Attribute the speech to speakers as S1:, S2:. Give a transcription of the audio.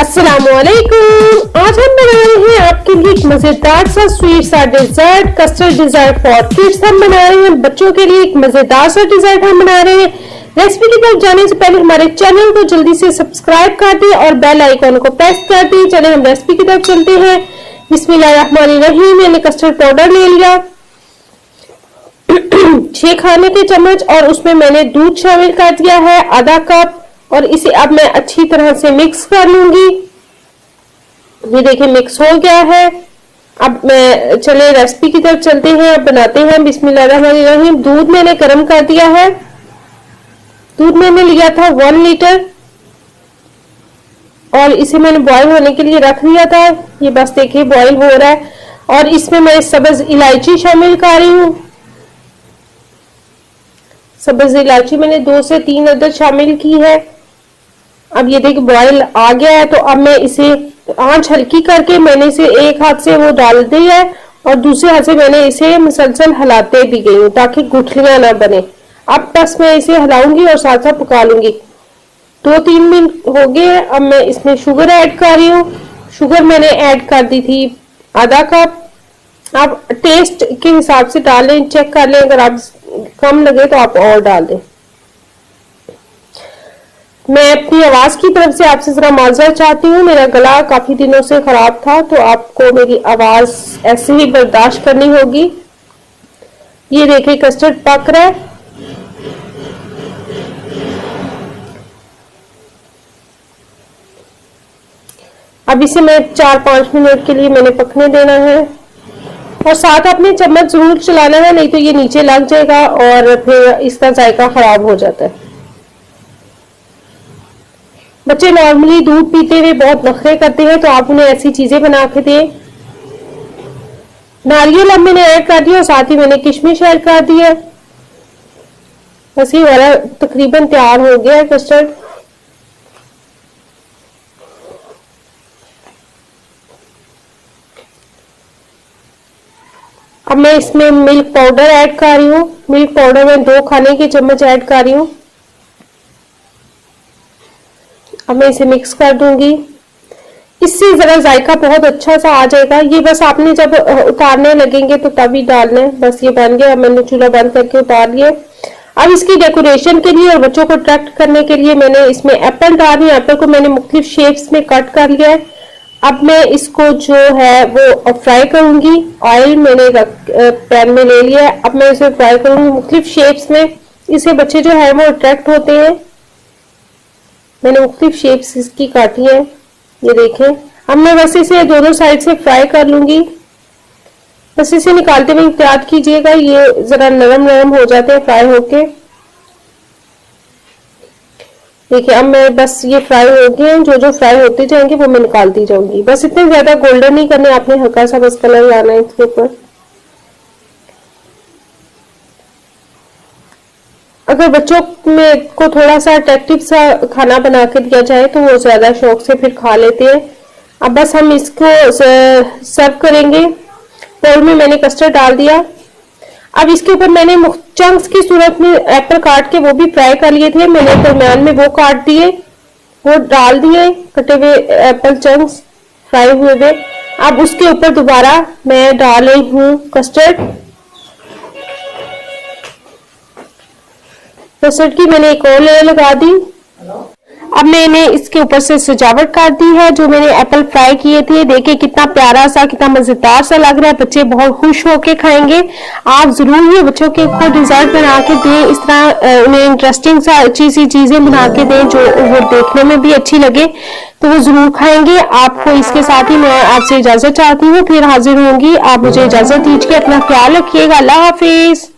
S1: अस्सलामुअलैकुम। आज हम बना रहे हैं आपके लिए एक मजेदार सा स्वीट सा dessert, custard dessert for kids हम बना रहे हैं। बच्चों के लिए एक मजेदार सा डिजर्ट हम बना रहे हैं। रेसिपी की तरफ जाने से पहले हमारे चैनल को जल्दी से सब्सक्राइब कर दें और बेल आइकन को प्रेस कर दें। चलिए हम रेसिपी की तरफ चलते हैं। बिस्मिल्लाहिर्रहमानिर्रहीम। मैंने कस्टर्ड पाउडर ले लिया 6 खाने के चम्मच और उसमें मैंने दूध शामिल कर दिया है आधा कप और इसे अब मैं अच्छी तरह से मिक्स कर लूंगी। ये देखिए मिक्स हो गया है। अब मैं चले रेसिपी की तरफ चलते हैं, अब बनाते हैं। बिस्मिल्लाहिर्रहमानिर्रहीम। दूध मैंने गर्म कर दिया है। दूध मैंने लिया था 1 लीटर और इसे मैंने बॉईल होने के लिए रख दिया था। ये बस देखिए बॉईल हो रहा है और इसमें मैं सब्ज इलायची शामिल कर रही हूँ। सब्ज इलायची मैंने 2 से 3 अदद शामिल की है। अब ये देखिए बॉईल आ गया है तो अब मैं इसे आंच हल्की करके मैंने इसे एक हाथ से वो डाल दिया है और दूसरे हाथ से मैंने इसे मुसलसल हिलाते भी गई हूँ ताकि गुठलियां ना बने। अब बस मैं इसे हिलाऊंगी और साथ साथ पका लूंगी। 2-3 मिनट हो गए। अब मैं इसमें शुगर ऐड कर रही हूँ। शुगर मैंने ऐड कर दी थी आधा कप। आप टेस्ट के हिसाब से डालें, चेक कर लें, अगर आप कम लगे तो आप और डाल दें। मैं अपनी आवाज की तरफ से आपसे जरा माजरत चाहती हूँ, मेरा गला काफी दिनों से खराब था तो आपको मेरी आवाज ऐसे ही बर्दाश्त करनी होगी। ये देखिए कस्टर्ड पक रहा है। अब इसे मैं 4-5 मिनट के लिए मैंने पकने देना है और साथ अपने चम्मच जरूर चलाना है, नहीं तो ये नीचे लग जाएगा और फिर इसका जायका खराब हो जाता है। बच्चे नॉर्मली दूध पीते हुए बहुत नखरे करते हैं तो आप उन्हें ऐसी चीजें बना के दें। नारियल अब मैंने ऐड कर दिया और साथ ही मैंने किशमिश ऐड कर दिया। बस ये वाला तकरीबन तैयार हो गया है कस्टर्ड। अब मैं इसमें मिल्क पाउडर ऐड कर रही हूँ। मिल्क पाउडर में 2 खाने के चम्मच ऐड कर रही हूँ। अब मैं इसे मिक्स कर दूंगी। इससे जरा जायका बहुत अच्छा सा आ जाएगा। ये बस आपने जब उतारने लगेंगे तो तभी डालना है। बस ये बन गया। अब मैंने चूल्हा बंद करके उतार लिया। अब इसकी डेकोरेशन के लिए और बच्चों को अट्रैक्ट करने के लिए मैंने इसमें एप्पल डाल रही हूँ। एप्पल को मैंने मुख्तलिफ शेप्स में कट कर लिया है। अब मैं इसको जो है वो फ्राई करूंगी। ऑयल मैंने पैन में ले लिया है। अब मैं इसे फ्राई करूंगी मुख्तलिफ शेप्स में। इससे बच्चे जो है वो अट्रैक्ट होते हैं। मैंने मुख्तलिफ शेप्स इसकी काटी है, ये देखें। अब मैं बस इसे दोनों साइड से फ्राई कर लूंगी। बस इसे निकालते हुए एहतियात कीजिएगा, ये जरा नरम नरम हो जाते हैं फ्राई होके। देखिए अब मैं बस ये फ्राई हो गए हैं। जो जो फ्राई होते जाएंगे वो मैं निकालती जाऊंगी। बस इतने ज्यादा गोल्डन नहीं करने, आपने हल्का सा बस कलर लाना है इसके ऊपर। अगर बच्चों में को थोड़ा सा अट्रैक्टिव सा खाना बना के दिया जाए तो वो ज्यादा शौक से फिर खा लेते हैं। अब बस हम इसको सर्व करेंगे। बाउल में मैंने कस्टर्ड डाल दिया। अब इसके ऊपर मैंने चंक्स की सूरत में एप्पल काट के वो भी फ्राई कर लिए थे, मैंने दरमियान में वो काट दिए, वो डाल दिए कटे हुए एप्पल चंक्स फ्राई हुए हुए। अब उसके ऊपर दोबारा मैं डाल रही हूँ कस्टर्ड। कस्टर्ड की मैंने एक और लेयर लगा दी। अब मैंने इसके ऊपर से सजावट कर दी है जो मैंने एप्पल फ्राई किए थे। देखिए कितना प्यारा सा, कितना मजेदार सा लग रहा है। बच्चे बहुत खुश होके खाएंगे। आप जरूर ये बच्चों के को डिजर्ट बना के दें। इस तरह उन्हें इंटरेस्टिंग सा अच्छी सी चीजें बना के दें जो वो देखने में भी अच्छी लगे तो वो जरूर खाएंगे। आपको इसके साथ ही मैं आपसे इजाजत चाहती हूँ, फिर हाजिर होंगी। आप मुझे इजाजत दीजिए। अपना ख्याल रखिएगा। अल्लाह हाफिज।